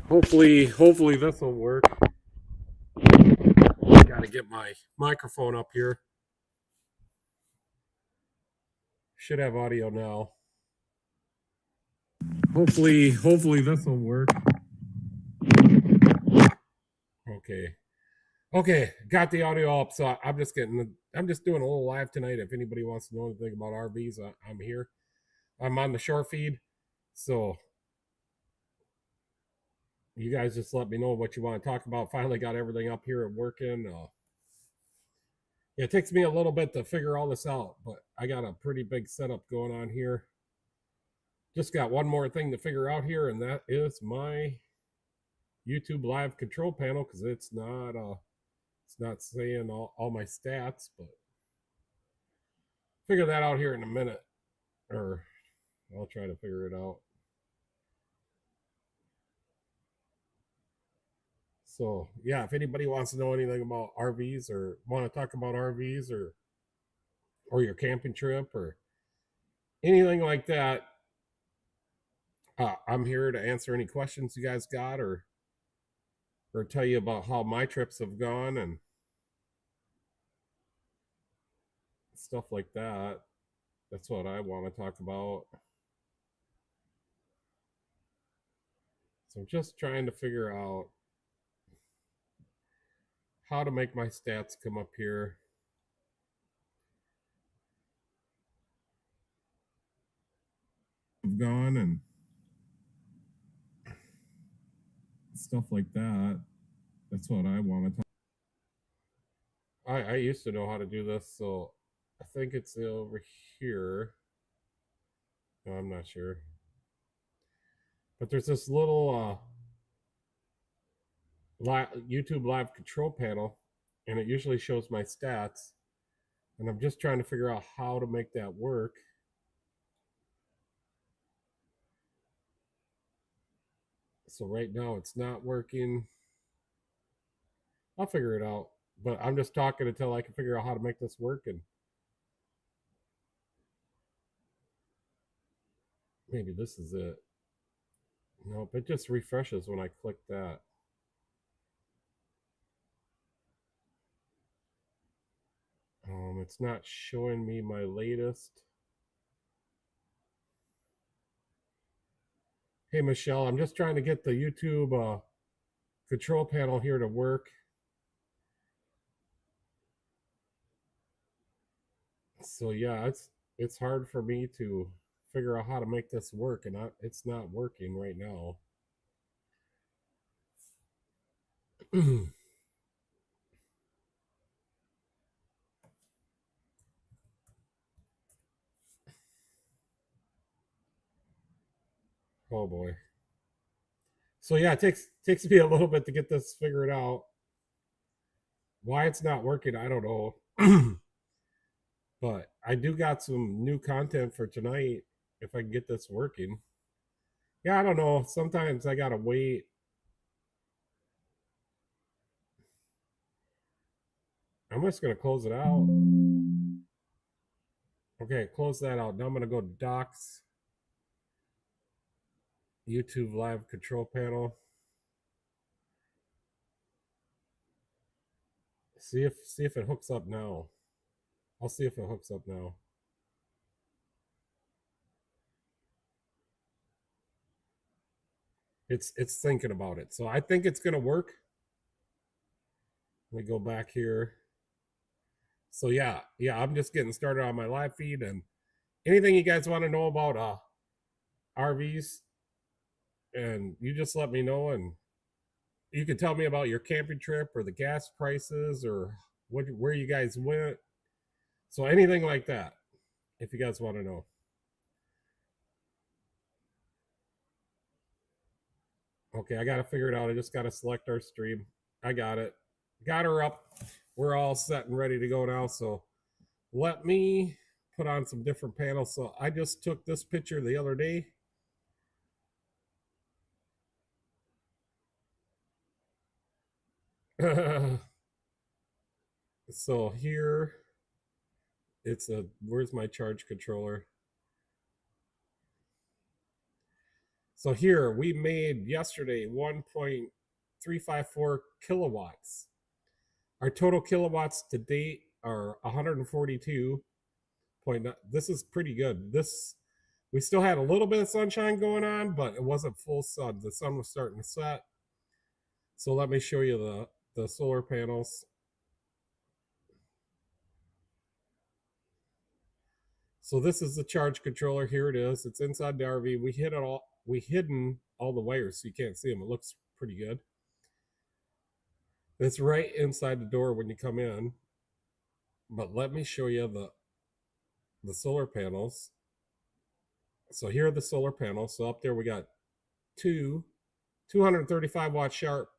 Hopefully this will work. Got to get my microphone up here. Should have audio now. Hopefully this will work. Okay, got the audio up. So I'm just doing a little live tonight. If anybody wants to know anything about RVs, I'm here. I'm on the shore feed, so you guys just let me know what you want to talk about. Finally got everything up here and working. It takes me a little bit to figure all this out, but I got a pretty big setup going on here. Just got one more thing to figure out here, and that is my YouTube live control panel, because it's not saying all my stats, but figure that out here in a minute, or I'll try to figure it out. So yeah, if anybody wants to know anything about RVs or want to talk about RVs or your camping trip or anything like that, I'm here to answer any questions you guys got, or tell you about how my trips have gone and stuff like that. That's what I want to talk about. So I'm just trying to figure out how to make my stats come up here. I've gone and stuff like that. That's what I want to talk. I used to know how to do this, so I think it's over here. No, I'm not sure. But there's this little YouTube live control panel, and it usually shows my stats. And I'm just trying to figure out how to make that work. So right now it's not working. I'll figure it out. But I'm just talking until I can figure out how to make this work. And maybe this is it. Nope, it just refreshes when I click that. It's not showing me my latest. Hey, Michelle, I'm just trying to get the YouTube control panel here to work. So yeah, it's hard for me to figure out how to make this work, and it's not working right now. Oh boy. So yeah, it takes me a little bit to get this figured out. Why it's not working, I don't know. But I do got some new content for tonight if I can get this working. Yeah, I don't know. Sometimes I gotta wait. I'm just gonna close it out. Okay, close that out. Now I'm gonna go to Docs, YouTube Live Control Panel. See if it hooks up now. I'll see if it hooks up now. It's thinking about it. So I think it's gonna work. Let me go back here. So yeah, I'm just getting started on my live feed, and anything you guys want to know about RVs, and you just let me know, and you can tell me about your camping trip or the gas prices or where you guys went. So anything like that, if you guys want to know. Okay, I got to figure it out. I just got to select our stream. I got it. Got her up. We're all set and ready to go now. So let me put on some different panels. So I just took this picture the other day. So here where's my charge controller? So here we made yesterday 1.354 kilowatts. Our total kilowatts to date are 142. This is pretty good. We still had a little bit of sunshine going on, but it wasn't full sun. The sun was starting to set. So let me show you the solar panels. So this is the charge controller. Here it is. It's inside the RV. We hidden all the wires so you can't see them. It looks pretty good. It's right inside the door when you come in. But let me show you the solar panels. So here are the solar panels. So up there we got two 235 watt sharp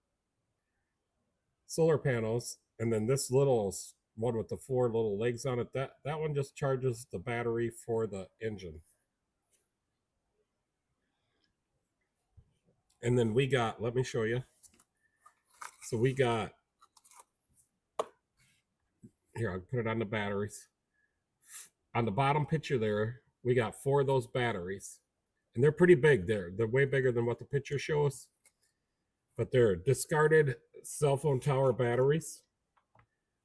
solar panels, and then this little one with the 4 little legs on it, that one just charges the battery for the engine. And then we got, let me show you. So we got, here, I'll put it on the batteries. On the bottom picture there, we got 4 of those batteries. And they're pretty big. They're way bigger than what the picture shows. But they're discarded cell phone tower batteries.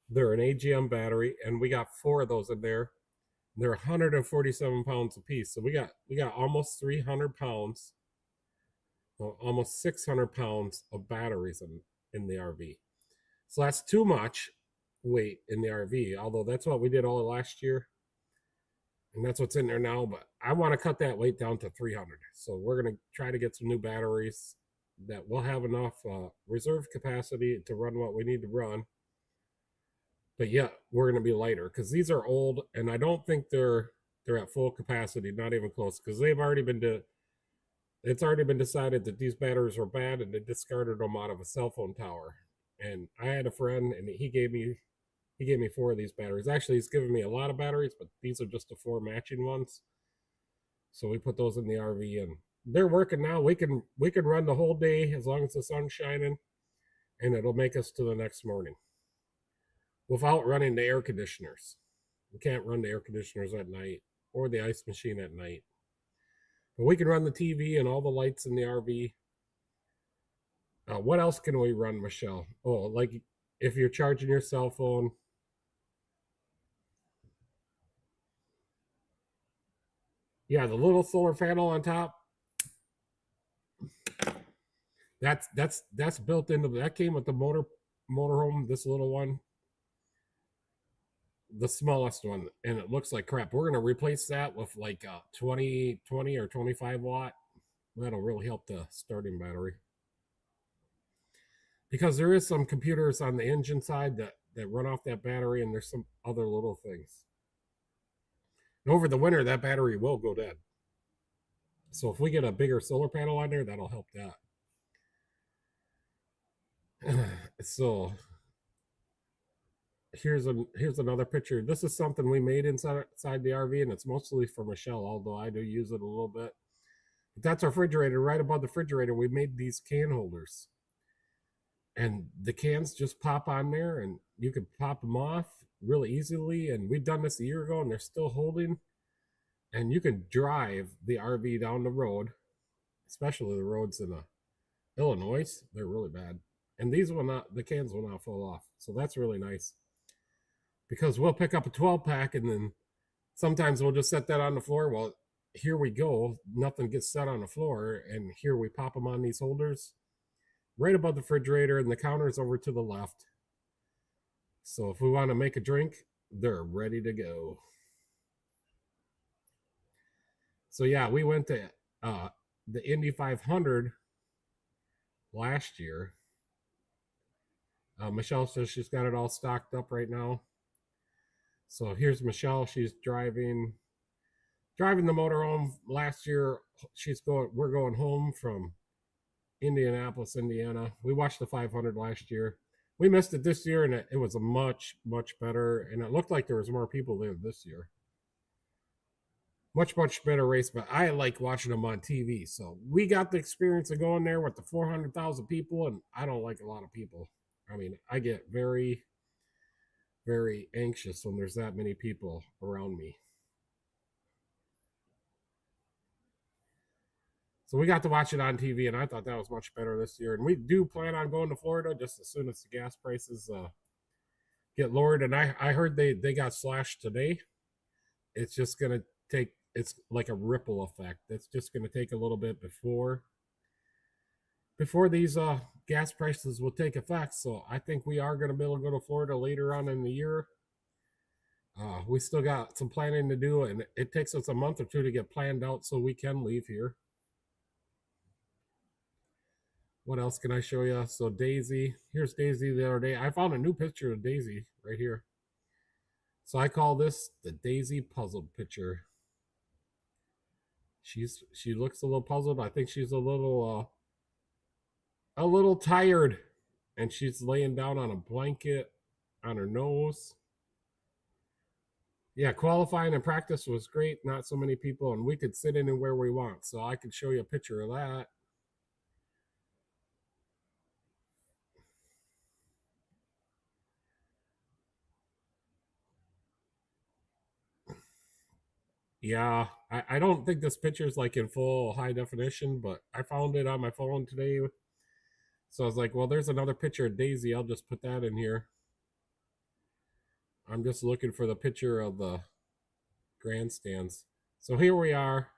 They're an AGM battery, and we got 4 of those in there. They're 147 pounds a piece. So we got almost 300 pounds, well, almost 600 pounds of batteries in the RV. So that's too much weight in the RV, although that's what we did all last year. And that's what's in there now, but I want to cut that weight down to 300. So we're going to try to get some new batteries that will have enough reserve capacity to run what we need to run. But yeah, we're going to be lighter because these are old, and I don't think they're at full capacity, not even close, because it's already been decided that these batteries were bad, and they discarded them out of a cell phone tower. And I had a friend, and he gave me 4 of these batteries. Actually, he's given me a lot of batteries, but these are just the 4 matching ones. So we put those in the RV, and they're working now. We can run the whole day as long as the sun's shining, and it'll make us to the next morning without running the air conditioners. We can't run the air conditioners at night or the ice machine at night. But we can run the TV and all the lights in the RV. What else can we run, Michelle? Oh, like if you're charging your cell phone. Yeah, the little solar panel on top. That's built into that came with the motorhome. This little one, the smallest one, and it looks like crap. We're gonna replace that with like a 20 or 25 watt. That'll really help the starting battery, because there is some computers on the engine side that run off that battery, and there's some other little things. And over the winter, that battery will go dead. So if we get a bigger solar panel on there, that'll help that. So here's another picture. This is something we made inside the RV, and it's mostly for Michelle, although I do use it a little bit. But that's our refrigerator. Right above the refrigerator, we made these can holders, and the cans just pop on there, and you can pop them off really easily. And we've done this a year ago, and they're still holding. And you can drive the RV down the road, especially the roads in Illinois. They're really bad. And the cans will not fall off. So that's really nice. Because we'll pick up a 12-pack, and then sometimes we'll just set that on the floor. Well, here we go. Nothing gets set on the floor. And here we pop them on these holders right above the refrigerator, and the counter's over to the left. So if we want to make a drink, they're ready to go. So yeah, we went to the Indy 500 last year. Michelle says she's got it all stocked up right now. So here's Michelle. She's driving the motorhome. Last year, we're going home from Indianapolis, Indiana. We watched the 500 last year. We missed it this year, and it was a much, much better, and it looked like there was more people there this year. Much, much better race, but I like watching them on TV. So we got the experience of going there with the 400,000 people, and I don't like a lot of people. I mean, I get very, very anxious when there's that many people around me. So we got to watch it on TV, and I thought that was much better this year. And we do plan on going to Florida just as soon as the gas prices get lowered. And I heard they got slashed today. It's just gonna take. It's like a ripple effect. It's just gonna take a little bit before these gas prices will take effect. So I think we are gonna be able to go to Florida later on in the year. We still got some planning to do, and it takes us a month or two to get planned out so we can leave here. What else can I show you? So Daisy, here's Daisy the other day. I found a new picture of Daisy right here. So I call this the Daisy puzzled picture. She looks a little puzzled. I think she's a little tired, and she's laying down on a blanket on her nose. Yeah, qualifying and practice was great. Not so many people, and we could sit in and where we want. So I could show you a picture of that. Yeah, I don't think this picture is like in full high definition, but I found it on my phone today. So I was like, well, there's another picture of Daisy. I'll just put that in here. I'm just looking for the picture of the grandstands. So here we are,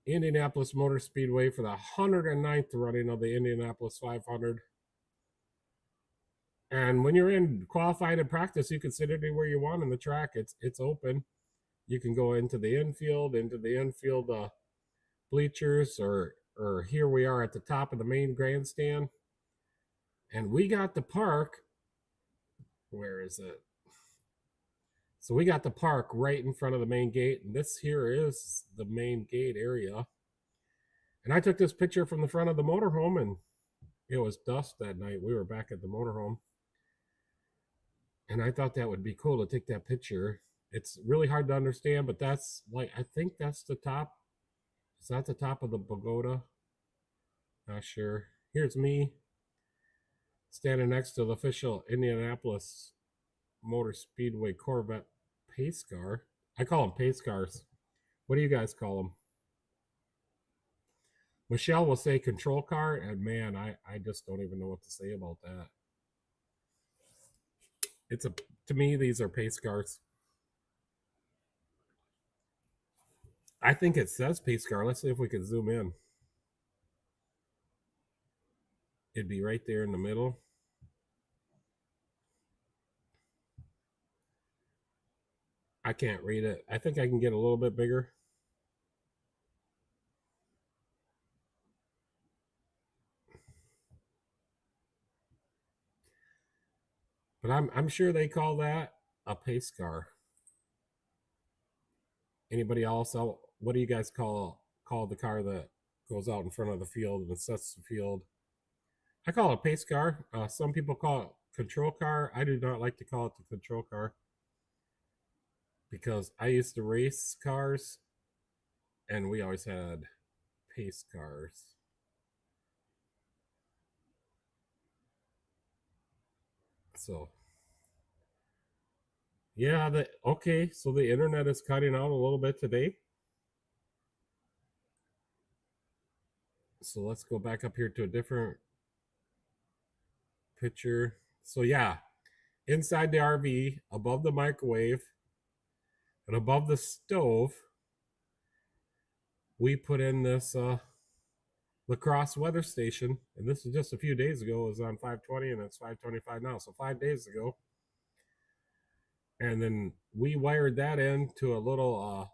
Indianapolis Motor Speedway for the 109th running of the Indianapolis 500. And when you're in qualifying and practice, you can sit anywhere you want in the track. It's open. You can go into the infield bleachers, or here we are at the top of the main grandstand. And we got the park. Where is it? So we got the park right in front of the main gate, and this here is the main gate area. And I took this picture from the front of the motorhome, and it was dusk that night. We were back at the motorhome, and I thought that would be cool to take that picture. It's really hard to understand, but that's like, I think that's the top. Is that the top of the pagoda? Not sure. Here's me standing next to the official Indianapolis Motor Speedway Corvette pace car. I call them pace cars. What do you guys call them? Michelle will say control car, and man, I just don't even know what to say about that. To me, these are pace cars. I think it says pace car. Let's see if we can zoom in. It'd be right there in the middle. I can't read it. I think I can get a little bit bigger. But I'm sure they call that a pace car. Anybody else? What do you guys call the car that goes out in front of the field and sets the field? I call it a pace car. Some people call it control car. I do not like to call it the control car because I used to race cars, and we always had pace cars. So yeah, okay. So the internet is cutting out a little bit today. So let's go back up here to a different picture. So yeah, inside the RV, above the microwave, and above the stove, we put in this La Crosse weather station, and this is just a few days ago. It was on 520, and it's 525 now, so 5 days ago. And then we wired that into a little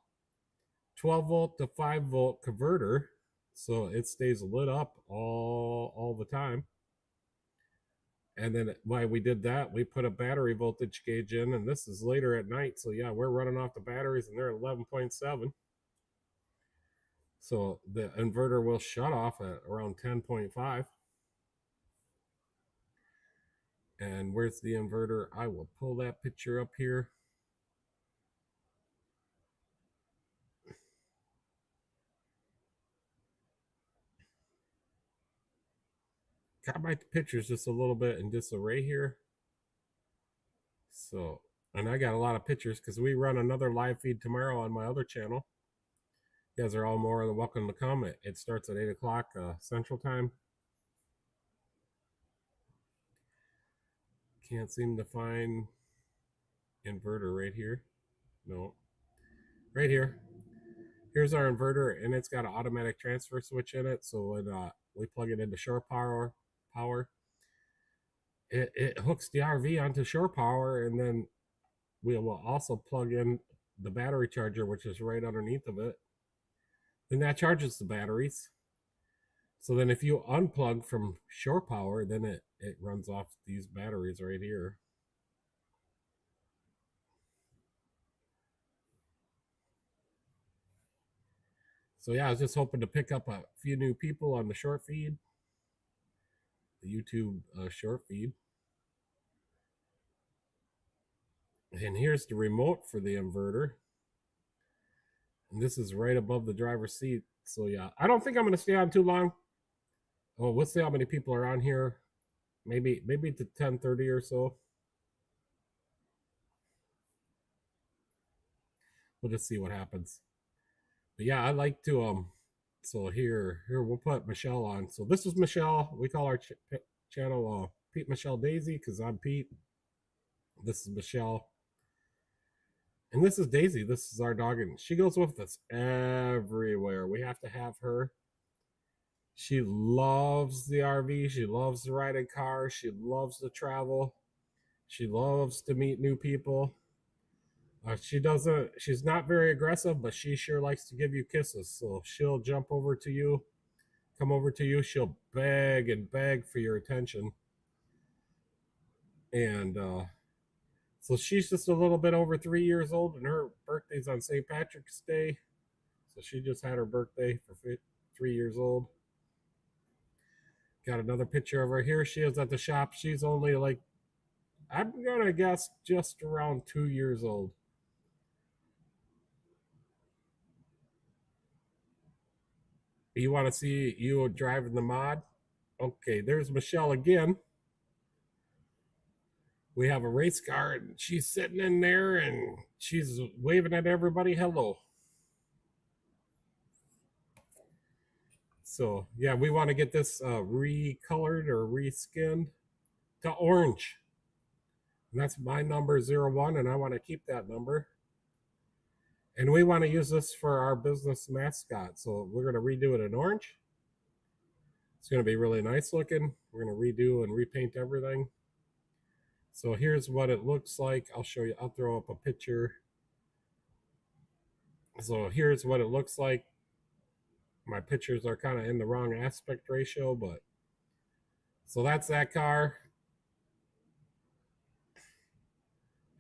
12 volt to 5 volt converter, so it stays lit up all the time. And then while we did that, we put a battery voltage gauge in, and this is later at night, so yeah, we're running off the batteries, and they're at 11.7. So the inverter will shut off at around 10.5. And where's the inverter? I will pull that picture up here. Got my pictures just a little bit in disarray here. So, and I got a lot of pictures because we run another live feed tomorrow on my other channel. You guys are all more than welcome to come. It starts at 8 o'clock Central Time. Can't seem to find inverter right here. No, right here. Here's our inverter, and it's got an automatic transfer switch in it. So when we plug it into shore power, it hooks the RV onto shore power, and then we will also plug in the battery charger, which is right underneath of it. And that charges the batteries. So then if you unplug from shore power, then it runs off these batteries right here. So yeah, I was just hoping to pick up a few new people on the short feed, the YouTube short feed. And here's the remote for the inverter. And this is right above the driver's seat. So yeah, I don't think I'm going to stay on too long. Oh, we'll see how many people are on here. Maybe to 10:30 or so. We'll just see what happens. But yeah, I like to so here we'll put Michelle on. So this is Michelle. We call our channel PeteMichelleDaisy because I'm Pete. This is Michelle. And this is Daisy. This is our dog, and she goes with us everywhere. We have to have her. She loves the RV. She loves to ride in cars. She loves to travel. She loves to meet new people. She's not very aggressive, but she sure likes to give you kisses. So she'll jump over to you, come over to you. She'll beg and beg for your attention. And so she's just a little bit over 3 years old, and her birthday's on St. Patrick's Day. So she just had her birthday for 3 years old. Got another picture of her here. She is at the shop. She's only like, I'm going to guess, just around 2 years old. You want to see you driving the mod? Okay, there's Michelle again. We have a race car, and she's sitting in there, and she's waving at everybody. Hello. So yeah, we want to get this recolored or reskinned to orange. And that's my number 01, and I want to keep that number. And we want to use this for our business mascot. So we're going to redo it in orange. It's going to be really nice looking. We're going to redo and repaint everything. So here's what it looks like. I'll show you. I'll throw up a picture. So here's what it looks like. My pictures are kind of in the wrong aspect ratio, but so that's that car.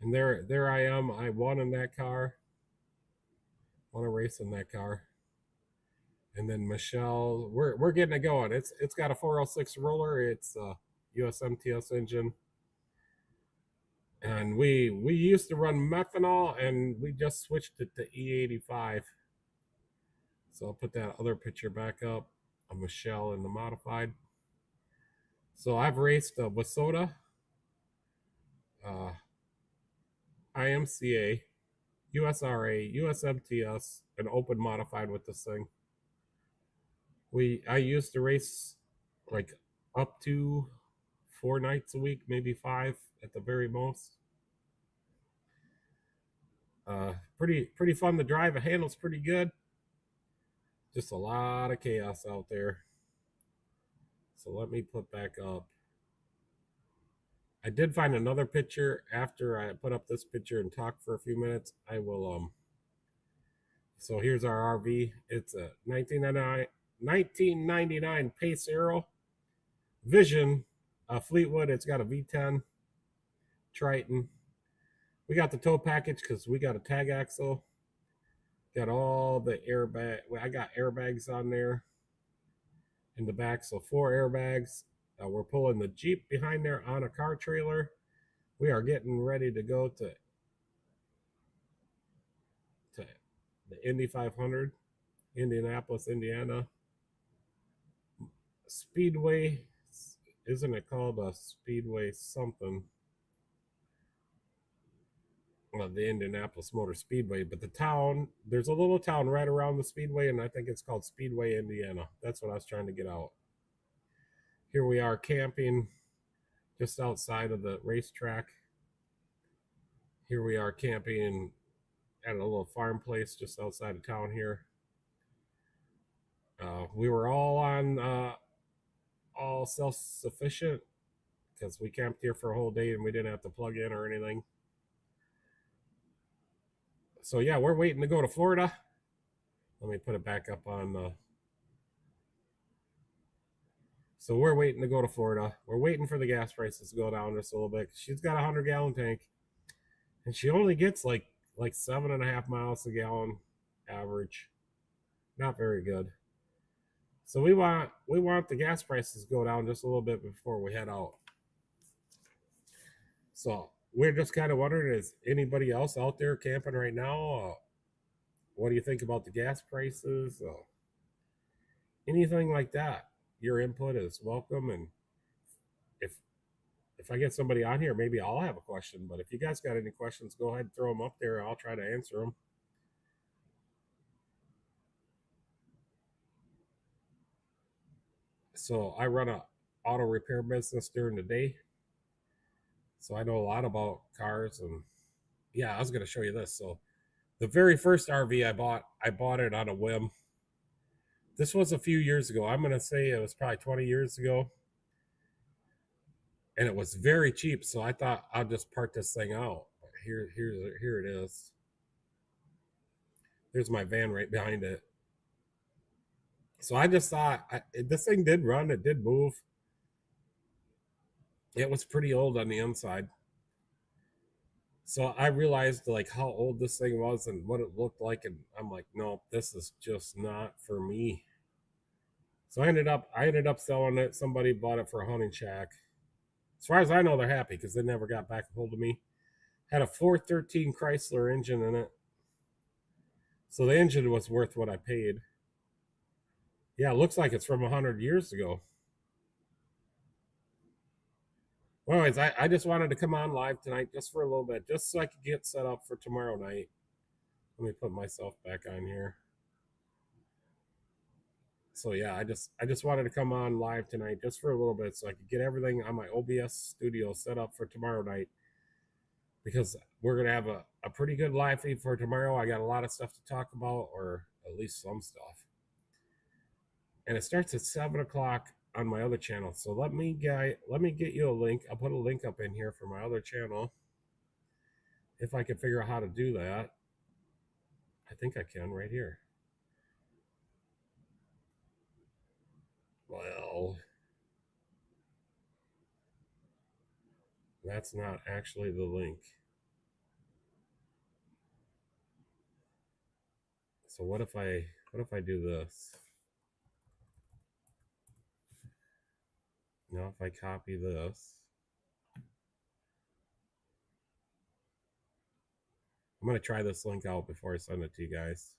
And there I am. I won in that car. Won a race in that car. And then Michelle, we're getting it going. It's got a 406 roller. It's a USMTS engine. And we used to run methanol, and we just switched it to E85. So I'll put that other picture back up of Michelle in the modified. So I've raced Wasota, IMCA, USRA, USMTS, and open modified with this thing. I used to race like up to 4 nights a week, maybe 5 at the very most. Pretty fun to drive. It handles pretty good. Just a lot of chaos out there. So let me put back up. I did find another picture after I put up this picture and talk for a few minutes. I will so here's our RV. It's a 1999 Pace Aero Vision Fleetwood. It's got a V10 Triton. We got the tow package because we got a tag axle. Got all the airbag. I got airbags on there in the back, so 4 airbags. We're pulling the Jeep behind there on a car trailer. We are getting ready to go to the Indy 500, Indianapolis, Indiana. Speedway, isn't it called a Speedway something? the Indianapolis Motor Speedway, but the town, there's a little town right around the Speedway, and I think it's called Speedway, Indiana. That's what I was trying to get out. Here we are camping just outside of the racetrack. Here we are camping at a little farm place just outside of town here. We were all self-sufficient because we camped here for a whole day and we didn't have to plug in or anything. So yeah, we're waiting to go to Florida. Let me put it back up on the. So we're waiting to go to Florida. We're waiting for the gas prices to go down just a little bit. She's got a 100-gallon tank, and she only gets like 7.5 miles a gallon average. Not very good. So we want the gas prices to go down just a little bit before we head out. So we're just kind of wondering, is anybody else out there camping right now? What do you think about the gas prices? Anything like that? Your input is welcome. And if I get somebody on here, maybe I'll have a question. But if you guys got any questions, go ahead and throw them up there. I'll try to answer them. So I run a auto repair business during the day. So I know a lot about cars. And yeah, I was going to show you this. So the very first RV I bought it on a whim. This was a few years ago. I'm going to say it was probably 20 years ago. And it was very cheap. So I thought I'll just part this thing out. Here it is. There's my van right behind it. So I just thought this thing did run. It did move. It was pretty old on the inside. So I realized like how old this thing was and what it looked like. And I'm like, no, this is just not for me. So I ended up selling it. Somebody bought it for a hunting shack. As far as I know, they're happy because they never got back a hold of me. Had a 413 Chrysler engine in it. So the engine was worth what I paid. Yeah, it looks like it's from 100 years ago. Well, anyways, I just wanted to come on live tonight just for a little bit, just so I could get set up for tomorrow night. Let me put myself back on here. So yeah, I just wanted to come on live tonight just for a little bit so I could get everything on my OBS studio set up for tomorrow night, because we're gonna have a pretty good live feed for tomorrow. I got a lot of stuff to talk about, or at least some stuff. And it starts at 7 o'clock on my other channel. So let me get you a link. I'll put a link up in here for my other channel. If I can figure out how to do that. I think I can right here. Well, that's not actually the link. So what if I do this? Now if I copy this, I'm going to try this link out before I send it to you guys.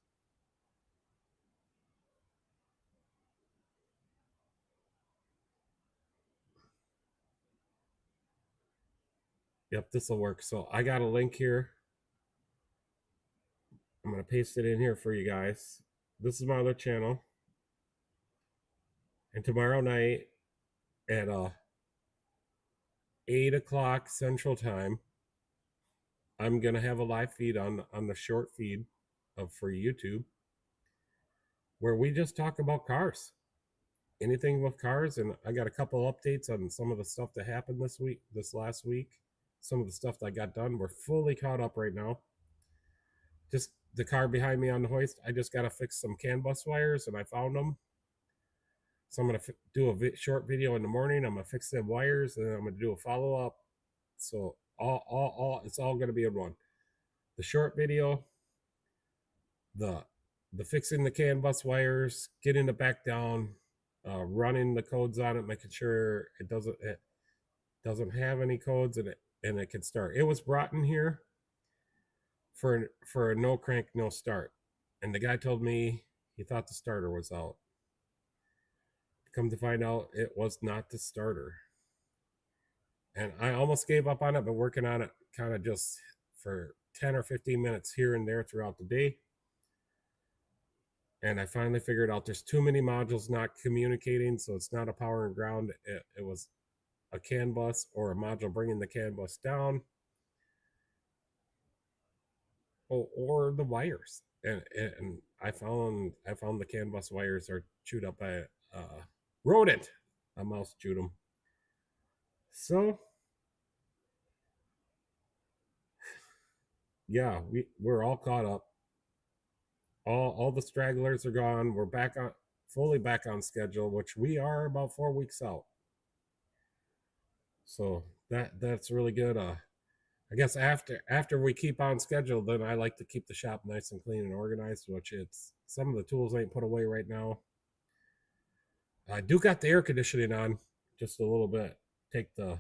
Yep, this will work. So I got a link here. I'm going to paste it in here for you guys. This is my other channel. And tomorrow night at 8 o'clock Central Time, I'm going to have a live feed on the short feed for YouTube, where we just talk about cars. Anything with cars. And I got a couple updates on some of the stuff that happened this last week. Some of the stuff that I got done. We're fully caught up right now. Just the car behind me on the hoist, I just got to fix some CAN bus wires, and I found them. So I'm going to do a short video in the morning. I'm going to fix them wires, and then I'm going to do a follow-up. So it's all going to be in one. The short video, the fixing the CAN bus wires, getting it back down, running the codes on it, making sure it doesn't have any codes, and it can start. It was brought in here for a no crank, no start. And the guy told me he thought the starter was out. Come to find out, it was not the starter. And I almost gave up on it, but working on it kind of just for 10 or 15 minutes here and there throughout the day. And I finally figured out there's too many modules not communicating, so it's not a power and ground. It was a CAN bus or a module bringing the CAN bus down, or the wires. And I found the CAN bus wires are chewed up by a rodent. A mouse chewed them. So yeah, we're all caught up. All the stragglers are gone. We're fully back on schedule, which we are about 4 weeks out. So that's really good. I guess after we keep on schedule, then I like to keep the shop nice and clean and organized, which it's some of the tools ain't put away right now. I do got the air conditioning on just a little bit. Take the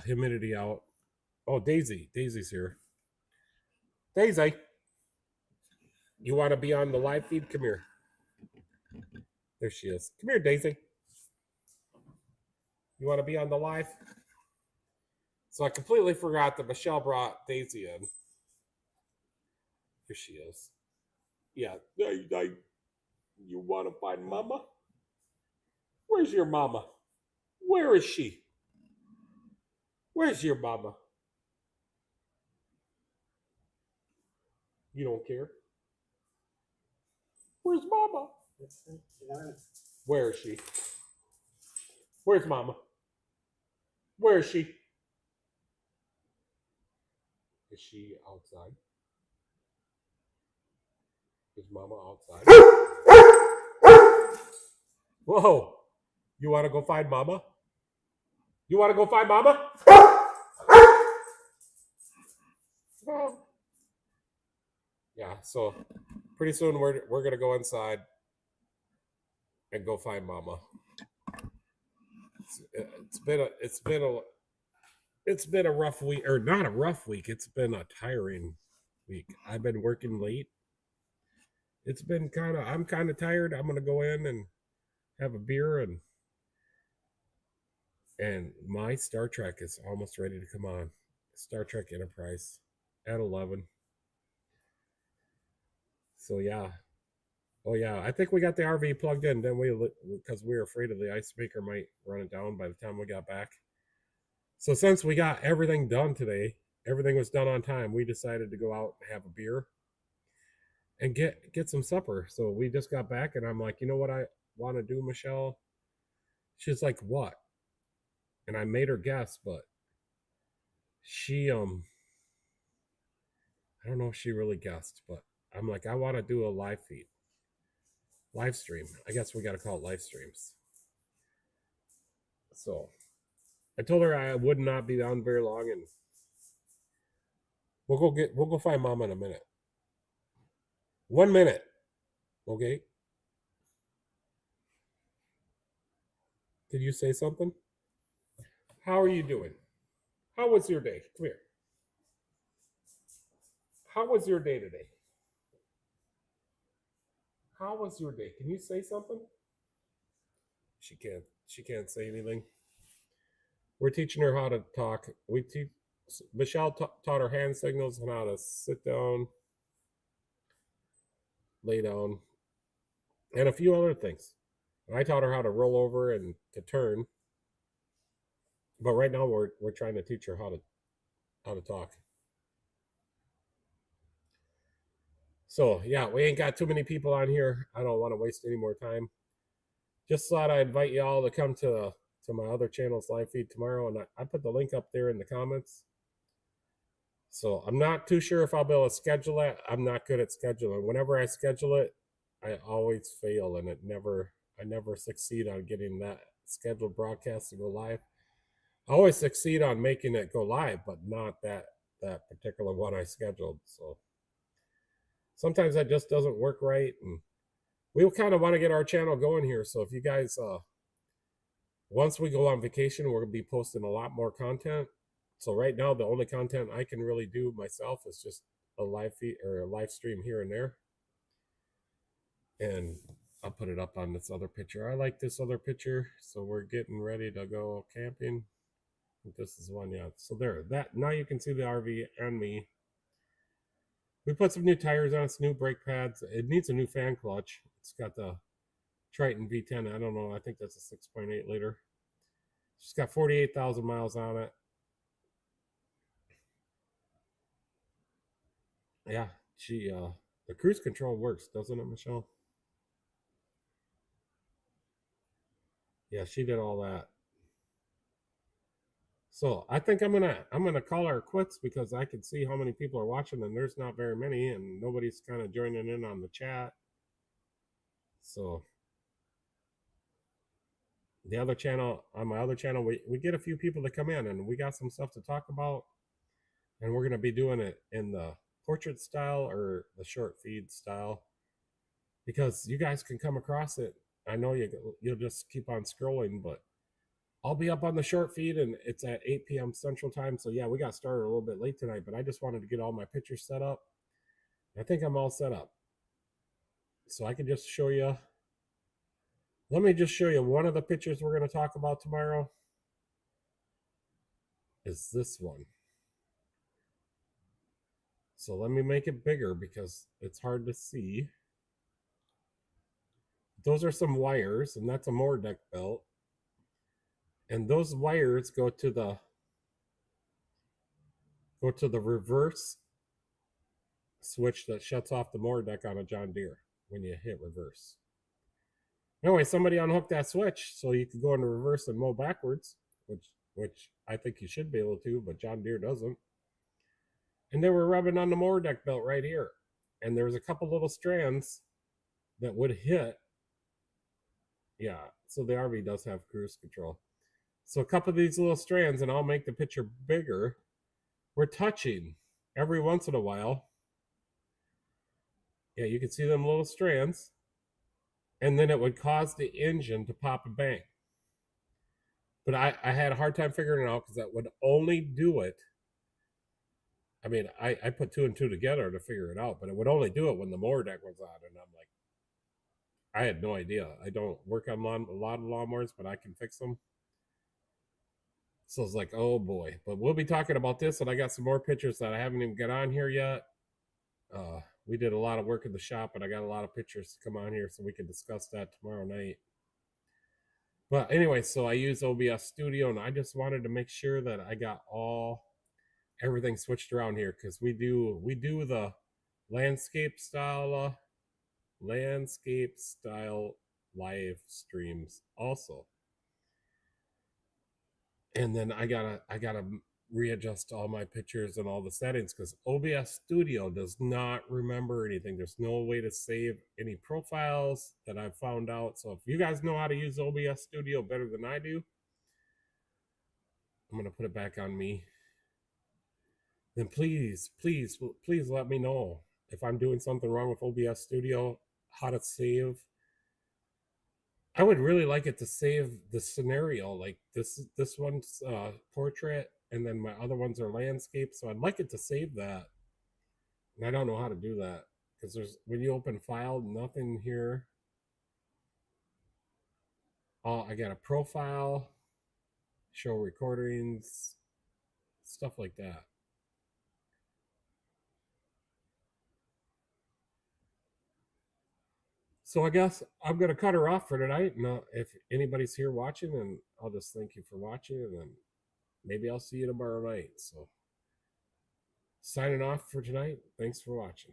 humidity out. Oh, Daisy's here. Daisy, you want to be on the live feed? Come here. There she is. Come here, Daisy. You want to be on the live? So I completely forgot that Michelle brought Daisy in. Here she is. Yeah. You want to find Mama? Where's your Mama? Where is she? Where's your Mama? You don't care? Where's Mama? Where is she? Where's Mama? Where is she? Is she outside? Is Mama outside? Whoa! You want to go find Mama? You want to go find Mama? Yeah, so pretty soon we're gonna go inside and go find Mama. It's been a rough week, or not a rough week. It's been a tiring week. I've been working late. It's been I'm kind of tired. I'm gonna go in and have a beer, and my Star Trek is almost ready to come on. Star Trek Enterprise at 11. So yeah. Oh yeah, I think we got the RV plugged in, didn't we? Because we were afraid of the ice maker might run it down by the time we got back. So since we got everything done today, everything was done on time, we decided to go out and have a beer and get some supper. So we just got back, and I'm like, you know what I want to do, Michelle? She's like, what? And I made her guess, but she I don't know if she really guessed, but I'm like, I want to do a live stream. I guess we got to call it live streams. So I told her I would not be on very long, and we'll go find Mama in a minute. 1 minute, okay? Did you say something? How are you doing? How was your day? Come here. How was your day today? How was your day? Can you say something? She can't say anything. We're teaching her how to talk. Michelle taught her hand signals and how to sit down, lay down, and a few other things. I taught her how to roll over and to turn. But right now we're trying to teach her how to talk. So yeah, we ain't got too many people on here. I don't want to waste any more time. Just thought I'd invite you all to come to my other channel's live feed tomorrow, and I put the link up there in the comments. So I'm not too sure if I'll be able to schedule it. I'm not good at scheduling. Whenever I schedule it, I always fail, and I never succeed on getting that scheduled broadcast to go live. I always succeed on making it go live, but not that particular one I scheduled. So sometimes that just doesn't work right, and we kind of want to get our channel going here. So if you guys, once we go on vacation, we're going to be posting a lot more content. So right now, the only content I can really do myself is just a live feed or a live stream here and there. And I'll put it up on this other picture. I like this other picture. So we're getting ready to go camping. This is one, yeah. So there, that now you can see the RV and me. We put some new tires on it, some new brake pads. It needs a new fan clutch. It's got the Triton V10. I don't know. I think that's a 6.8 liter. She's got 48,000 miles on it. Yeah, she the cruise control works, doesn't it, Michelle? Yeah, she did all that. So I think I'm gonna call her quits because I can see how many people are watching and there's not very many and nobody's kind of joining in on the chat. So the other channel on my other channel, we get a few people to come in and we got some stuff to talk about, and we're gonna be doing it in the portrait style or the short feed style because you guys can come across it. I know you'll just keep on scrolling, but I'll be up on the short feed and it's at 8 p.m. Central Time. So yeah, we got started a little bit late tonight, but I just wanted to get all my pictures set up. I think I'm all set up. So I can just show you. Let me just show you one of the pictures we're going to talk about tomorrow. Is this one. So let me make it bigger because it's hard to see. Those are some wires, and that's a moor deck belt. And those wires go to the reverse switch that shuts off the moor deck on a John Deere when you hit reverse. Anyway, somebody unhooked that switch so you could go into reverse and mow backwards, which I think you should be able to, but John Deere doesn't. And they were rubbing on the moor deck belt right here. And there was a couple little strands that would hit. Yeah, so the RV does have cruise control. So a couple of these little strands, and I'll make the picture bigger, we're touching every once in a while. Yeah, you can see them little strands. And then it would cause the engine to pop a bang. But I had a hard time figuring it out because that would only do it. I mean, I put two and two together to figure it out, but it would only do it when the mower deck was on. And I'm like, I had no idea. I don't work on a lot of lawnmowers, but I can fix them. So it's like, oh boy. But we'll be talking about this, and I got some more pictures that I haven't even got on here yet. We did a lot of work in the shop, but I got a lot of pictures to come on here so we can discuss that tomorrow night. But anyway, so I use OBS Studio, and I just wanted to make sure that I got everything switched around here because we do the landscape style live streams also. And then I gotta readjust all my pictures and all the settings because OBS Studio does not remember anything. There's no way to save any profiles that I've found out. So if you guys know how to use OBS Studio better than I do, I'm gonna put it back on me. Then please let me know if I'm doing something wrong with OBS Studio, how to save. I would really like it to save the scenario, like this one's portrait, and then my other ones are landscape. So I'd like it to save that, and I don't know how to do that because there's when you open file, nothing here. Oh, I got a profile, show recordings, stuff like that. So I guess I'm going to cut her off for tonight. And if anybody's here watching, and I'll just thank you for watching, and then maybe I'll see you tomorrow night. So signing off for tonight. Thanks for watching.